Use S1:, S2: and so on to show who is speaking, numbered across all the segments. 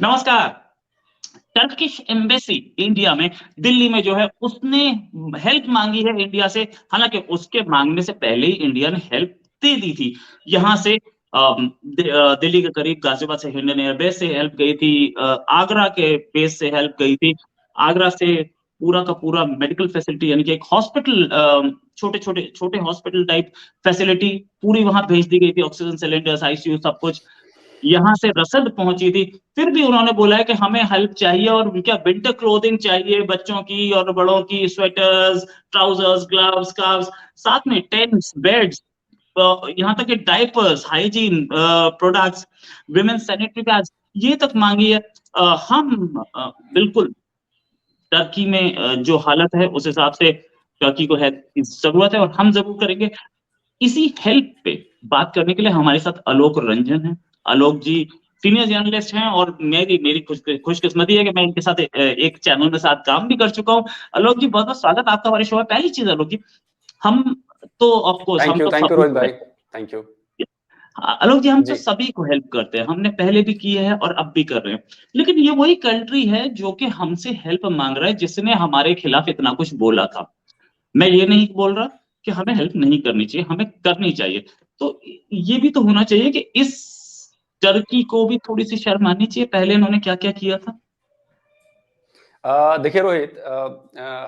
S1: नमस्कार। Turkish embassy India में, दिल्ली में जो है उसने हेल्प मांगी है इंडिया से। हालांकि उसके मांगने से पहले ही इंडिया ने हेल्प दे दी थी। यहाँ से दिल्ली के करीब गाजियाबाद से हिंडन एयरबेस से हेल्प गई थी, आगरा के बेस से हेल्प गई थी। आगरा से पूरा का पूरा मेडिकल फैसिलिटी यानी कि एक हॉस्पिटल, छोटे छोटे छोटे हॉस्पिटल टाइप फैसिलिटी पूरी वहां भेज दी गई थी। ऑक्सीजन सिलेंडर्स, आईसीयू, सब कुछ यहाँ से रसद पहुंची थी। फिर भी उन्होंने बोला है कि हमें हेल्प चाहिए और क्या विंटर क्लोथिंग चाहिए, बच्चों की और बड़ों की, स्वेटर्स, ट्राउजर्स, ग्लव्स, स्कार्फ्स, साथ में टेंट्स, बेड्स, यहाँ तक कि diapers, hygiene products, women sanitary pads, ये तक मांगी है। हम बिल्कुल टर्की में जो हालत है उस हिसाब से टर्की को हेल्प की जरूरत है और हम जरूर करेंगे। इसी हेल्प पे बात करने के लिए हमारे साथ आलोक रंजन है। आलोक जी सीनियर जर्नलिस्ट हैं और मेरी मेरी खुशकिस्मती है कि मैं इनके साथ एक चैनल में साथ काम भी कर चुका हूँ। आलोक जी, बहुत बहुत स्वागत आपका हमारे शो में। पहली चीज आलोक जी, हम तो ऑफकोर्स हम तो
S2: थैंक यू
S1: सभी
S2: रोहित
S1: को
S2: भाई।
S1: हेल्प,
S2: थैंक यू
S1: आलोक जी हम तो
S2: जी।
S1: सभी को हेल्प करते हैं, हमने पहले भी की है और अब भी कर रहे हैं। लेकिन ये वही कंट्री है जो कि हमसे हेल्प मांग रहा है, जिसने हमारे खिलाफ इतना कुछ बोला था। मैं ये नहीं बोल रहा कि हमें हेल्प नहीं करनी चाहिए, हमें करनी चाहिए। तो ये भी तो होना चाहिए कि इस टर्की को भी थोड़ी सी शर्म आनी चाहिए, पहले इन्होंने क्या क्या किया था।
S2: देखिए रोहित,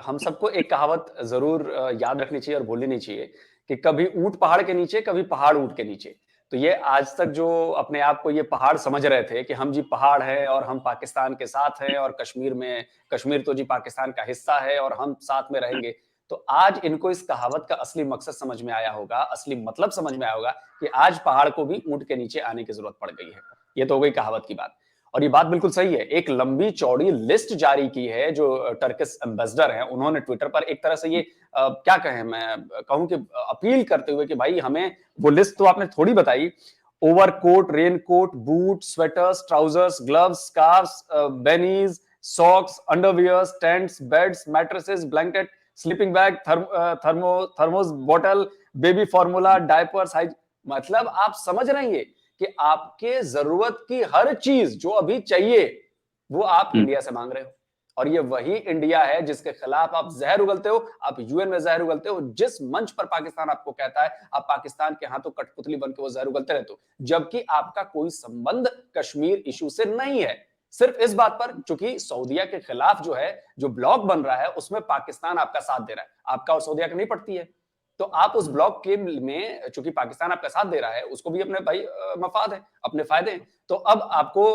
S2: हम सबको एक कहावत जरूर याद रखनी चाहिए और भूलनी नहीं चाहिए कि कभी ऊंट पहाड़ के नीचे, कभी पहाड़ ऊंट के नीचे। तो ये आज तक जो अपने आप को ये पहाड़ समझ रहे थे कि हम जी पहाड़ है और हम पाकिस्तान के साथ हैं और कश्मीर तो जी पाकिस्तान का हिस्सा है और हम साथ में रहेंगे। तो आज इनको इस कहावत का असली मकसद समझ में आया होगा, असली मतलब समझ में आया होगा कि आज पहाड़ को भी ऊंट के नीचे आने की जरूरत पड़ गई है। ये तो हो गई कहावत की बात। और ये बात बिल्कुल सही है। एक लंबी चौड़ी लिस्ट जारी की है जो टर्किश एम्बेसडर हैं, उन्होंने ट्विटर पर एक तरह से ये क्या कहें, मैं कहूं कि अपील करते हुए कि भाई हमें वो लिस्ट तो आपने थोड़ी बताई। Overcoat, raincoat, boot, sweaters, trousers, gloves, scarfs, beanies, socks, underwears, tents, beds, mattresses, blanket, sleeping bag, thermos bottle, baby formula, diapers, मतलब आप समझ रहे हैं कि आपके जरूरत की हर चीज जो अभी चाहिए वो आप इंडिया से मांग रहे हो। और ये वही इंडिया है जिसके खिलाफ आप जहर उगलते हो, आप यूएन में जहर उगलते हो। जिस मंच पर पाकिस्तान आपको कहता है, आप पाकिस्तान के हाथों कठपुतली बन के वो जहर उगलते रहते हो, जबकि आपका कोई संबंध कश्मीर इशू से नहीं है। सिर्फ इस बात पर, चूंकि सऊदीया के खिलाफ जो है जो ब्लॉक बन रहा है उसमें पाकिस्तान आपका साथ दे रहा है, आपका और सऊदीया का नहीं पड़ती है। तो आप उस ब्लॉक के में चूंकि पाकिस्तान आपका साथ दे रहा है, उसको भी अपने भाई मफाद है, अपने फायदे हैं, तो अब आपको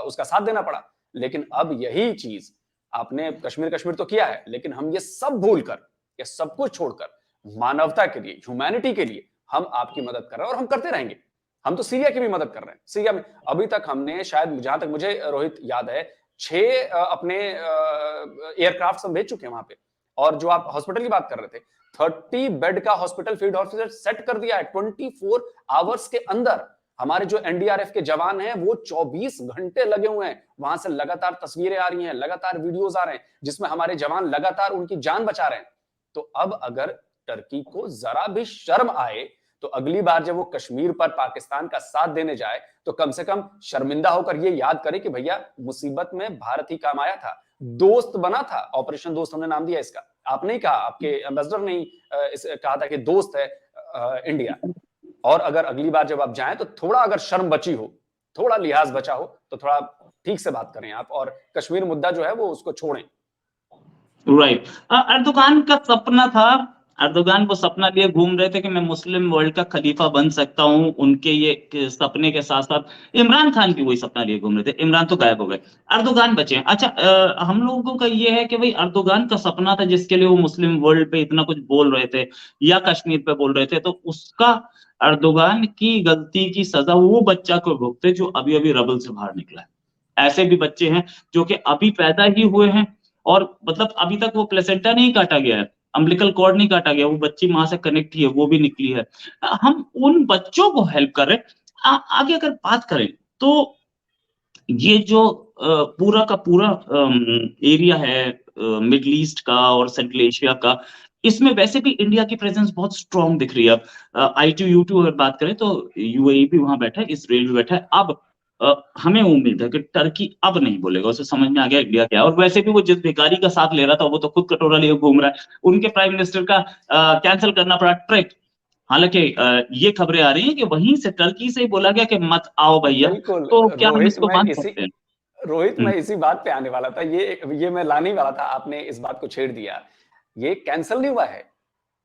S2: उसका साथ देना पड़ा। लेकिन अब यही चीज आपने कश्मीर कश्मीर तो किया है, लेकिन हम ये सब भूलकर, ये सब कुछ छोड़कर मानवता के लिए, ह्यूमैनिटी के लिए हम आपकी मदद कर रहे हैं और हम करते रहेंगे। हम तो सीरिया की भी मदद कर रहे हैं। सीरिया में अभी तक हमने शायद, जहां तक मुझे रोहित याद है, 6 अपने एयरक्राफ्ट हम भेज चुके हैं वहां पे। और जो आप हॉस्पिटल की बात कर रहे थे, 30 बेड का हॉस्पिटल, फील्ड हॉस्पिटल सेट कर दिया है 24 आवर्स के अंदर। हमारे जो एनडीआरएफ के जवान हैं वो 24 घंटे लगे हुए हैं, वहां से लगातार तस्वीरें आ रही हैं, लगातार वीडियोस आ रहे हैं जिसमें हमारे जवान लगातार उनकी जान बचा रहे हैं। तो अब अगर टर्की को जरा भी शर्म आए तो अगली बार जब वो कश्मीर पर पाकिस्तान का साथ देने जाए तो कम से कम शर्मिंदा होकर ये याद करे कि भैया मुसीबत में भारत ही काम आया था, दोस्त बना था। ऑपरेशन दोस्त हमने नाम दिया इसका, आपने ही कहा, आपके एम्बेसडर ने कहा था कि दोस्त है इंडिया। और अगर अगली बार जब आप जाएं तो थोड़ा अगर शर्म बची हो, थोड़ा लिहाज बचा हो, तो थोड़ा ठीक से बात करें आप, और कश्मीर मुद्दा जो है वो उसको छोड़ें।
S1: राइट। अर्दोगान का सपना था, अर्दोगान वो सपना लिए घूम रहे थे कि मैं मुस्लिम वर्ल्ड का खलीफा बन सकता हूं। उनके ये सपने के साथ साथ इमरान खान भी वही सपना लिए घूम रहे थे। इमरान तो गायब हो गए, अर्दोगान बचे हैं। अच्छा, हम लोगों का ये है कि भाई अर्दोगान का सपना था जिसके लिए वो मुस्लिम वर्ल्ड पे इतना कुछ बोल रहे थे या कश्मीर पे बोल रहे थे, तो उसका अर्दोगान की गलती की सजा वो बच्चा को भुगते जो अभी अभी रबल से बाहर निकला है। ऐसे भी बच्चे हैं जो कि अभी पैदा ही हुए हैं और मतलब अभी तक वो प्लेसेंटा नहीं काटा गया है, अम्बिलिकल कॉर्ड नहीं काटा गया, वो बच्ची मां से कनेक्ट ही है, वो भी निकली है। हम उन बच्चों को हेल्प कर रहे हैं। आगे अगर बात करें तो ये जो पूरा का पूरा एरिया है मिडल ईस्ट का और सेंट्रल एशिया का, इसमें वैसे भी इंडिया की प्रेजेंस बहुत स्ट्रांग दिख रही है। अब आई टू यू टू अगर बात करें तो यूएई भी वहां बैठा है, इसराइल भी बैठा है। अब हमें उम्मीद है कि टर्की अब नहीं बोलेगा, उसे समझ में आ गया इंडिया क्या है। और वैसे भी वो जिस भिखारी का साथ ले रहा था वो तो खुद कटोरा लिए घूम रहा है। उनके प्राइम मिनिस्टर का कैंसिल करना पड़ा ट्रिप। हालांकि ये खबरें आ रही हैं कि वहीं से टर्की से ही बोला गया कि मत आओ भैया,
S2: बिल्कुल
S1: तो क्या हम
S2: रोहित,
S1: इसको मान सकते हैं?
S2: मैं इसी बात पे आने वाला था। ये मैं लाने ही वाला था, आपने इस बात को छेड़ दिया। ये कैंसिल नहीं हुआ है,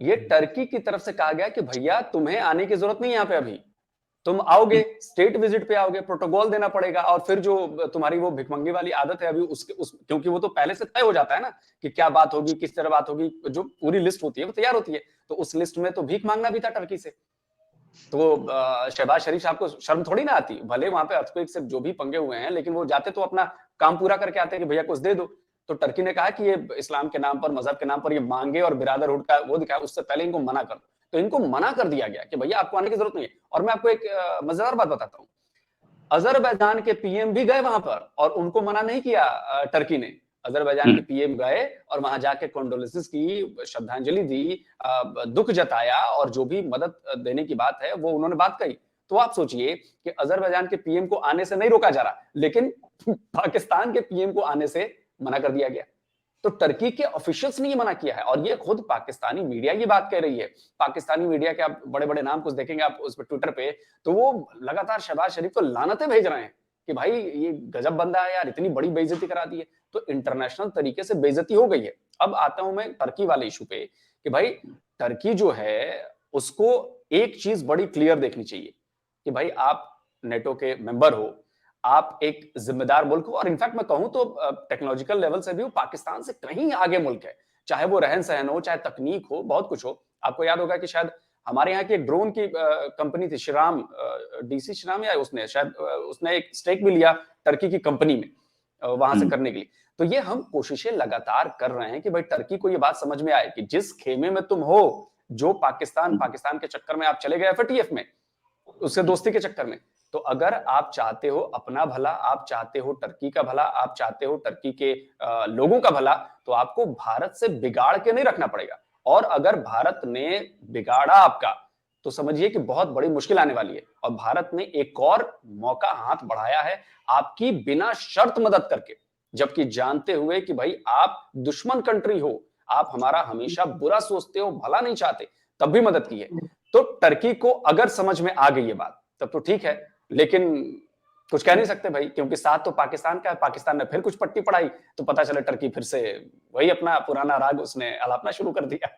S2: ये टर्की की तरफ से कहा गया कि भैया तुम्हें आने की जरूरत नहीं है यहाँ पे अभी। तुम आओगे, स्टेट विजिट पे आओगे, प्रोटोकॉल देना पड़ेगा, और फिर जो तुम्हारी वो भिखमंगी वाली आदत है अभी क्योंकि वो तो पहले से तय हो जाता है ना कि क्या बात होगी, किस तरह बात होगी, जो पूरी लिस्ट होती है वो तैयार होती है। तो उस लिस्ट में तो भीख मांगना भी था टर्की से। तो शहबाज शरीफ साहब को शर्म थोड़ी ना आती, भले वहां पे अर्थक्वेक से जो भी पंगे हुए हैं, लेकिन वो जाते तो अपना काम पूरा करके आते कि भैया कुछ दे दो। तो टर्की ने कहा कि ये इस्लाम के नाम पर, मजहब के नाम पर ये मांगे और बिरादरहुड का वो दिखाए, उससे पहले इनको मना कर दो। तो इनको मना कर दिया गया कि भैया आपको आने की जरूरत नहीं है। और मैं आपको एक मजेदार बात बताता हूँ, अजरबैजान के पीएम भी गए वहां पर और उनको मना नहीं किया टर्की ने। अजरबैजान के पीएम गए और वहां जाके कंडोलेंसेस की, श्रद्धांजलि दी, दुख जताया, और जो भी मदद देने की बात है वो उन्होंने बात कही। तो आप सोचिए कि अजरबैजान के पीएम को आने से नहीं रोका जा रहा, लेकिन पाकिस्तान के पीएम को आने से मना कर दिया गया। तो टर्की के ऑफिशियल्स ने ये मना किया है, और ये खुद पाकिस्तानी मीडिया ये बात कह रही है। पाकिस्तानी मीडिया के आप बड़े-बड़े नाम कुछ देखेंगे आप उस पे ट्विटर पे, तो वो लगातार शहबाज शरीफ को लानतें भेज रहे हैं कि भाई ये गजब बंदा है यार, इतनी बड़ी बेइज्जती करा दी है। तो इंटरनेशनल तरीके से बेइज्जती हो गई है। अब आता हूं मैं टर्की वाले इशू पे कि भाई टर्की जो है उसको एक चीज बड़ी क्लियर देखनी चाहिए कि भाई आप नेटो के मेंबर हो, आप एक जिम्मेदार मुल्क हो, और इनफैक्ट मैं कहूं तो टेक्नोलॉजिकल लेवल से भी वो पाकिस्तान से कहीं आगे मुल्क है। चाहे वो रहन सहन हो, चाहे तकनीक हो, बहुत कुछ हो। आपको याद होगा कि शायद हमारे यहाँ की एक ड्रोन की कंपनी थी श्रीराम, डीसी श्रीराम, या उसने शायद उसने एक स्टेक भी लिया टर्की की कंपनी में वहां से करने के लिए। तो ये हम कोशिशें लगातार कर रहे हैं कि भाई टर्की को ये बात समझ में आए कि जिस खेमे में तुम हो, जो पाकिस्तान के चक्कर में आप चले गए एफएटीएफ में, उससे दोस्ती के चक्कर में, तो अगर आप चाहते हो अपना भला, आप चाहते हो टर्की का भला, आप चाहते हो टर्की के लोगों का भला, तो आपको भारत से बिगाड़ के नहीं रखना पड़ेगा। और अगर भारत ने बिगाड़ा आपका, तो समझिए कि बहुत बड़ी मुश्किल आने वाली है। और भारत ने एक और मौका हाथ बढ़ाया है आपकी बिना शर्त मदद करके, जबकि जानते हुए कि भाई आप दुश्मन कंट्री हो, आप हमारा हमेशा बुरा सोचते हो, भला नहीं चाहते, तब भी मदद की है। तो टर्की को अगर समझ में आ गई ये बात, तब तो ठीक है, लेकिन कुछ कह नहीं सकते भाई, क्योंकि साथ तो पाकिस्तान का है। पाकिस्तान ने फिर कुछ पट्टी पढ़ाई तो पता चला टर्की फिर से वही अपना पुराना राग उसने अलापना शुरू कर दिया।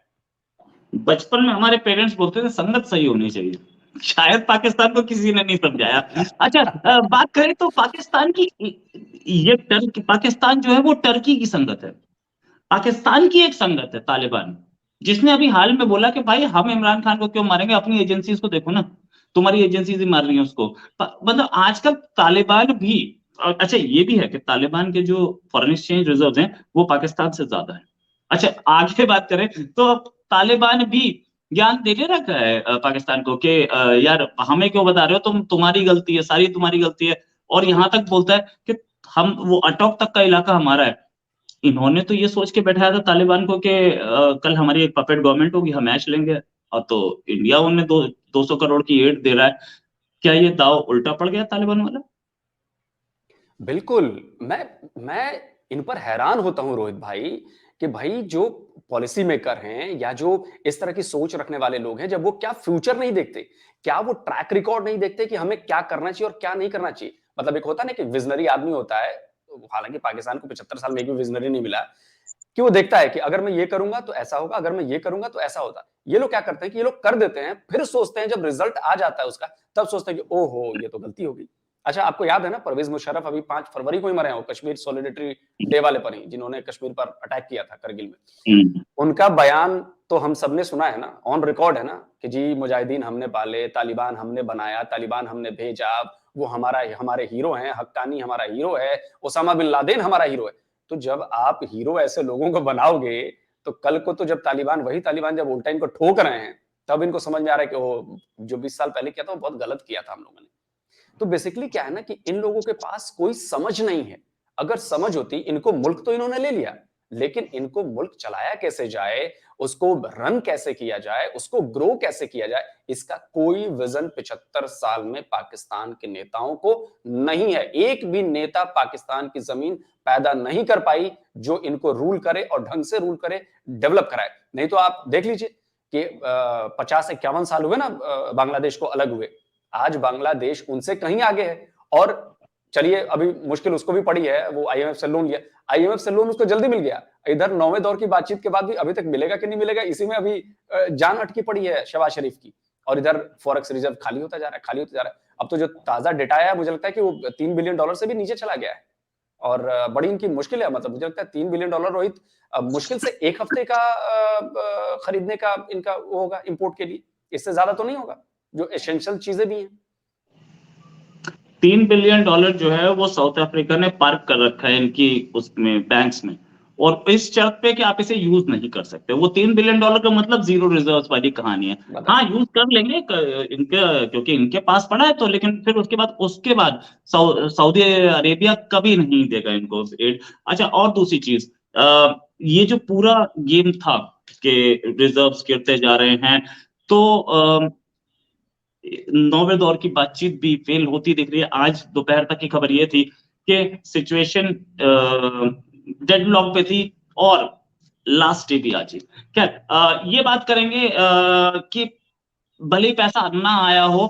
S1: बचपन में हमारे पेरेंट्स बोलते थे संगत सही होनी चाहिए, शायद पाकिस्तान को किसी ने नहीं समझाया। अच्छा, बात करें तो पाकिस्तान की, ये टर्की, पाकिस्तान जो है वो टर्की की संगत है। पाकिस्तान की एक संगत है तालिबान, जिसने अभी हाल में बोला कि भाई हम इमरान खान को क्यों मारेंगे, अपनी एजेंसीज को देखो ना, तुम्हारी एजेंसीज ही मार रही हैं उसको। मतलब आजकल तालिबान भी, अच्छा ये भी है कि तालिबान के जो फॉरेन एक्सचेंज रिजर्व हैं वो पाकिस्तान से ज्यादा है। अच्छा, आगे बात करें तो अब तालिबान भी ज्ञान दे ले रखा है पाकिस्तान को कि यार हमें क्यों बता रहे हो, तुम्हारी गलती है, सारी तुम्हारी गलती है। और यहां तक बोलता है कि हम, वो अटोक तक का इलाका हमारा है। इन्होंने तो ये सोच के बैठाया था तालिबान को कि कल हमारी एक पपेट गवर्नमेंट होगी, हम ऐश लेंगे। और तो इंडिया उन्हें 200 करोड़ की एड दे रहा है। क्या ये दाव उल्टा पड़ गया तालिबान वाला?
S2: बिल्कुल। मैं इन पर हैरान होता हूं रोहित भाई, कि भाई जो पॉलिसी मेकर हैं या जो इस तरह की सोच रखने वाले लोग हैं, जब वो क्या फ्यूचर नहीं देखते, क्या वो ट्रैक रिकॉर्ड नहीं देखते कि हमें क्या करना चाहिए और क्या नहीं करना चाहिए। मतलब एक होता है ना कि विजनरी आदमी होता है, हालांकि पाकिस्तान को 75 साल में एक भी विजनरी नहीं मिला, कि वो देखता है कि अगर मैं ये करूंगा तो ऐसा होगा, अगर मैं ये करूंगा तो ऐसा होता। ये लोग क्या करते हैं कि ये लोग कर देते हैं, फिर सोचते हैं जब रिजल्ट आ जाता है उसका, तब सोचते हैं कि ओहो ये तो गलती हो गई। अच्छा, आपको याद है ना परवेज मुशर्रफ अभी 5 फरवरी को ही मरे हैं, वो कश्मीर सॉलिडेरिटी डे वाले पर ही, जिन्होंने कश्मीर पर अटैक किया था करगिल में। उनका बयान तो हम सबने सुना है ना, ऑन रिकॉर्ड है ना, कि जी मुजाहिदीन हमने पाले, तालिबान हमने बनाया, तालिबान हमने भेजा, वो हमारे हीरो हैं, हक्कानी हमारा हीरो है, ओसामा बिन लादेन हमारा हीरो है। तो जब आप हीरो ऐसे लोगों को बनाओगे, तो कल को तो जब तालिबान, वही तालिबान जब उल्टा इनको ठोक रहे हैं, तब इनको समझ में आ रहा है कि वो जो 20 साल पहले किया था वो बहुत गलत किया था हम लोगों ने। तो बेसिकली क्या है ना कि इन लोगों के पास कोई समझ नहीं है। अगर समझ होती, इनको मुल्क तो इन्होंने ले लिया, लेकिन इनको मुल्क चलाया कैसे जाए, उसको रन कैसे किया जाए, उसको ग्रो कैसे किया जाए, इसका कोई विजन 75 साल में पाकिस्तान के नेताओं को नहीं है। एक भी नेता पाकिस्तान की जमीन पैदा नहीं कर पाई जो इनको रूल करे और ढंग से रूल करे, डेवलप कराए। नहीं तो आप देख लीजिए कि 50-51 साल हुए ना बांग्लादेश को अलग हुए, आज बांग्लादेश उनसे कहीं आगे है। और चलिए अभी मुश्किल उसको भी पड़ी है, वो आईएमएफ से लोन लिया, आईएमएफ से लोन उसको जल्दी मिल गया। इधर 9वें दौर की बातचीत के बाद भी अभी तक मिलेगा कि नहीं मिलेगा, इसी में अभी जान अटकी पड़ी है शहबाज शरीफ की। और इधर फॉरेक्स रिजर्व खाली होता जा रहा है, खाली होता जा रहा है। अब तो जो ताजा डेटा आया है, मुझे लगता है कि वो $3 बिलियन से भी नीचे चला गया है। और बड़ी इनकी मुश्किल है, मतलब मुझे लगता है $3 बिलियन रोहित मुश्किल से 1 हफ्ते का खरीदने का इनका वो होगा इंपोर्ट के लिए, इससे ज्यादा तो नहीं होगा, जो एसेंशियल चीजें भी हैं।
S1: $3 बिलियन जो है वो साउथ अफ्रीका ने पार्क कर रखा है इनकी उसमें बैंक्स में, और इस शर्त पे कि आप इसे यूज नहीं कर सकते। वो $3 बिलियन का मतलब जीरो रिजर्व्स वाली कहानी है। हाँ, यूज कर लेंगे इनके, क्योंकि इनके पास पड़ा है तो, लेकिन फिर उसके बाद सऊदी अरेबिया कभी नहीं देगा इनको एड। अच्छा, और दूसरी चीज, ये जो पूरा गेम था कि रिजर्व्स गिरते जा रहे हैं, तो 9वें दौर की बातचीत भी फेल होती दिख रही है। आज दोपहर तक की खबर ये थी कि सिचुएशन डेडलॉक पे थी और लास्ट डे भी आज ही। खैर, ये बात करेंगे कि भले ही पैसा ना आया हो,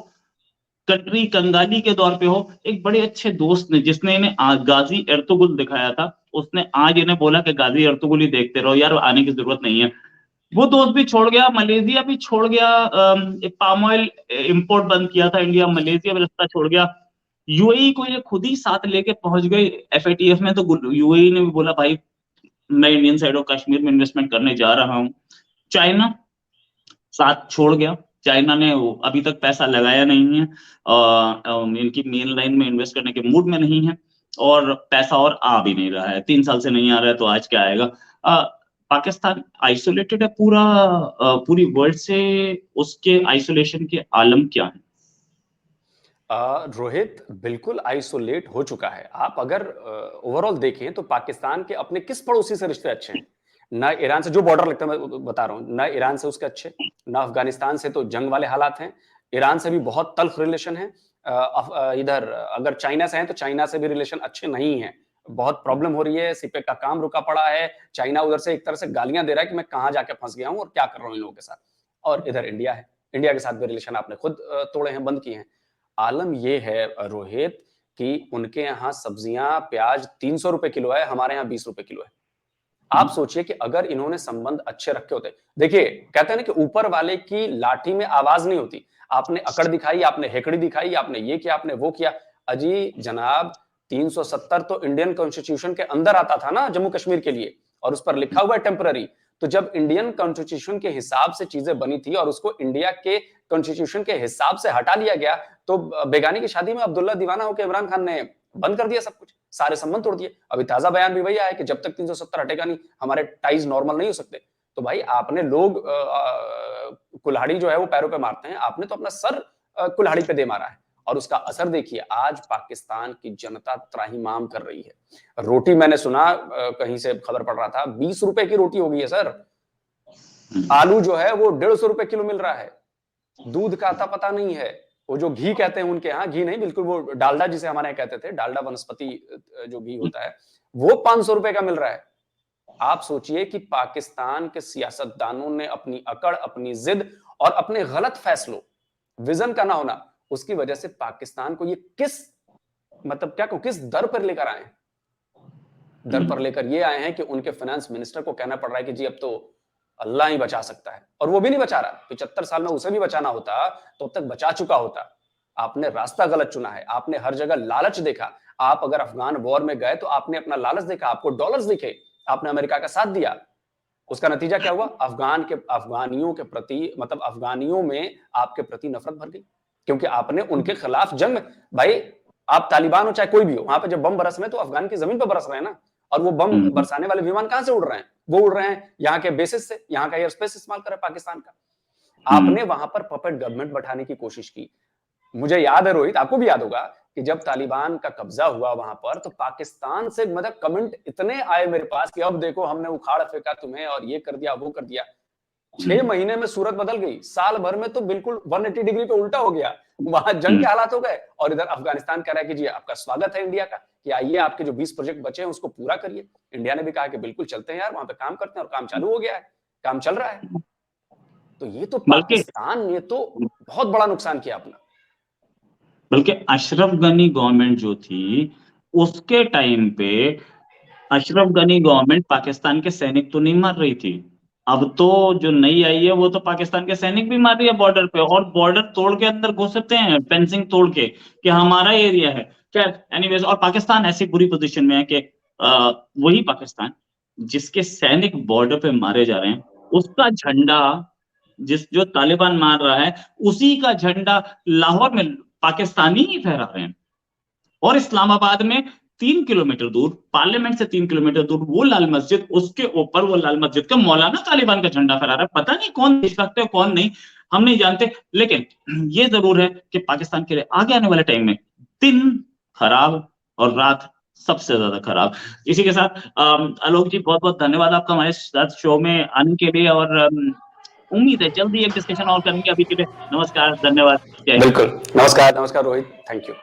S1: कंट्री कंगाली के दौर पे हो, एक बड़े अच्छे दोस्त ने जिसने इन्हें गाजी एर्तुगरुल दिखाया था, उसने आज इन्हें बोला कि गाजी एर्तुगरुल ही देखते रहो यार, आने की जरूरत नहीं है। वो दोस्त भी छोड़ गया, मलेशिया भी छोड़ गया, पाम ऑयल इंपोर्ट बंद किया था इंडिया, मलेशिया भी रास्ता छोड़ गया। यूएई को ये खुद ही साथ लेके पहुंच गए एफएटीएफ में, तो यूएई ने भी बोला भाई मैं इंडियन साइड ऑफ कश्मीर में इन्वेस्टमेंट करने जा रहा हूं। चाइना साथ छोड़ गया, चाइना ने अभी तक पैसा लगाया नहीं है, इनकी मेन लाइन में इन्वेस्ट करने के मूड में नहीं है, और पैसा और आ भी नहीं रहा है, 3 साल से नहीं आ रहा है, तो आज क्या आएगा। पाकिस्तान आइसोलेटेड है पूरी वर्ल्ड से, उसके आइसोलेशन के आलम क्या है?
S2: रोहित बिल्कुल आइसोलेट हो चुका है। आप अगर ओवरऑल देखें तो पाकिस्तान के अपने किस पड़ोसी से रिश्ते अच्छे हैं? ना ईरान से, जो बॉर्डर लगता है मैं बता रहा हूं, ना ईरान से उसके अच्छे, ना अफगानिस्तान से तो जंग वाले हालात हैं, ईरान से भी बहुत तल्ख रिलेशन है। इधर अगर चाइना से है तो चाइना से भी रिलेशन अच्छे नहीं है, बहुत प्रॉब्लम हो रही है, सीपेक का काम रुका पड़ा है। चाइना उधर से एक तरह से गालियां दे रहा है कि मैं कहां जाके फंस गया हूं और क्या कर रहा हूं इन लोगों के साथ। और इधर इंडिया है, इंडिया के साथ भी रिलेशन आपने खुद तोड़े हैं, बंद किए हैं। आलम ये है रोहित कि उनके यहाँ सब्जियां प्याज 300 रुपए किलो है, हमारे यहाँ 20 रुपए किलो है। आप सोचिए कि अगर इन्होंने संबंध अच्छे रखे होते, देखिए कहते हैं ना कि ऊपर वाले की लाठी में आवाज नहीं होती, आपने अकड़ दिखाई, आपने हेकड़ी दिखाई, आपने ये किया, आपने वो किया। अजी जनाब 370 तो इंडियन कॉन्स्टिट्यूशन के अंदर आता था ना जम्मू कश्मीर के लिए, और उस पर लिखा हुआ है टेम्पररी। तो जब इंडियन कॉन्स्टिट्यूशन के हिसाब से चीजें बनी थी और उसको इंडिया के कॉन्स्टिट्यूशन के हिसाब से हटा लिया गया, तो बेगानी की शादी में अब्दुल्ला दीवाना होकर इमरान खान ने बंद कर दिया सब कुछ, सारे संबंध तोड़ दिए। अभी ताजा बयान भी वही आया कि जब तक 370 हटेगा नहीं हमारे टाइज नॉर्मल नहीं हो सकते। तो भाई आपने लोग कुल्हाड़ी जो है वो पैरों पे मारते हैं, आपने तो अपना सर कुल्हाड़ी पे दे मारा है, और उसका असर देखिए आज पाकिस्तान की जनता त्राहिमाम कर रही है। रोटी मैंने सुना कहीं से खबर पढ़ रहा था 20 रुपए की रोटी हो गई है सर। आलू जो है वो 150 रुपए किलो मिल रहा है, दूध का आता पता नहीं है, वो जो घी कहते हैं उनके यहाँ, घी नहीं बिल्कुल वो डालडा जिसे हमारे यहाँ कहते थे, डालडा वनस्पति जो घी होता है, वो 500 रुपए का मिल रहा है। आप सोचिए कि पाकिस्तान के सियासतदानों ने अपनी अकड़, अपनी जिद और अपने गलत फैसलों, विजन का ना होना, उसकी वजह से पाकिस्तान को ये किस मतलब क्या को किस दर पर लेकर आए हैं? दर पर लेकर ये आए हैं कि उनके फाइनेंस मिनिस्टर को कहना पड़ रहा है कि जी अब तो अल्लाह ही बचा सकता है, और वो भी नहीं बचा रहा। 75 साल में उसे भी बचाना होता तो अब तक बचा चुका होता। आपने रास्ता गलत चुना है, आपने हर जगह लालच देखा। आप अगर अफगान वॉर में गए तो आपने अपना लालच देखा, आपको डॉलर्स दिखे, आपने अमेरिका का साथ दिया। उसका नतीजा क्या हुआ? अफगानियों के प्रति मतलब अफगानियों में आपके प्रति नफरत भर गई, क्योंकि आपने उनके खिलाफ जंग। भाई आप तालिबान हो चाहे कोई भी हो, वहां पे जब बम बरस रहे हैं तो अफगान की जमीन पर बरस रहे हैं ना, और वो बम बरसाने वाले विमान कहां से उड़ रहे हैं? वो उड़ रहे हैं यहाँ के बेसिस से, यहाँ का एयर स्पेस इस्तेमाल कर रहे पाकिस्तान का। आपने वहां पर पपेट गवर्नमेंट बैठाने की कोशिश की। मुझे याद है रोहित, आपको भी याद होगा कि जब तालिबान का कब्जा हुआ वहां पर, तो पाकिस्तान से मतलब कमेंट इतने आए मेरे पास कि अब देखो हमने उखाड़ फेंका तुम्हें और ये कर दिया वो कर दिया। 6 महीने में सूरत बदल गई, साल भर में तो बिल्कुल 180 डिग्री पे उल्टा हो गया। वहां जंग के हालात हो गए और इधर अफगानिस्तान कह रहा है कि जी आपका स्वागत है इंडिया का, कि आइए आपके जो 20 प्रोजेक्ट बचे हैं उसको पूरा करिए। इंडिया ने भी कहा कि बिल्कुल चलते हैं यार, वहां पे काम करते हैं, और काम चालू हो गया है, काम चल रहा है। तो ये तो
S1: बल्कि
S2: पाकिस्तान ने तो बहुत बड़ा नुकसान किया अपना।
S1: बल्कि अशरफ गनी गवर्नमेंट जो थी, उसके टाइम पे अशरफ गनी गवर्नमेंट पाकिस्तान के सैनिक तो नहीं मार रही थी। अब तो जो नई आई है वो तो पाकिस्तान के सैनिक भी मार रही है बॉर्डर पे, और बॉर्डर तोड़ के अंदर घुसते हैं, फेंसिंग तोड़ के, कि हमारा एरिया है। खैर एनीवेज, और पाकिस्तान ऐसी बुरी पोजीशन में है कि वही पाकिस्तान जिसके सैनिक बॉर्डर पे मारे जा रहे हैं, उसका झंडा जो तालिबान मार रहा है, उसी का झंडा लाहौर में पाकिस्तानी ही फहरा रहे हैं। और इस्लामाबाद में 3 किलोमीटर दूर, पार्लियामेंट से 3 किलोमीटर दूर वो लाल मस्जिद, उसके ऊपर वो लाल मस्जिद का मौलाना तालिबान का झंडा फहरा रहा है। पता नहीं कौन देशभक्त है कौन नहीं, हम नहीं जानते। लेकिन ये जरूर है कि पाकिस्तान के लिए आगे आने वाले टाइम में दिन खराब और रात सबसे ज्यादा खराब। इसी के साथ आलोक जी, बहुत बहुत धन्यवाद आपका हमारे साथ शो में आने के लिए, और उम्मीद है जल्दी एक डिस्कशन और करेंगे। अभी के लिए नमस्कार, धन्यवाद, जय हिंद।
S2: बिल्कुल, नमस्कार, नमस्कार रोहित, थैंक यू।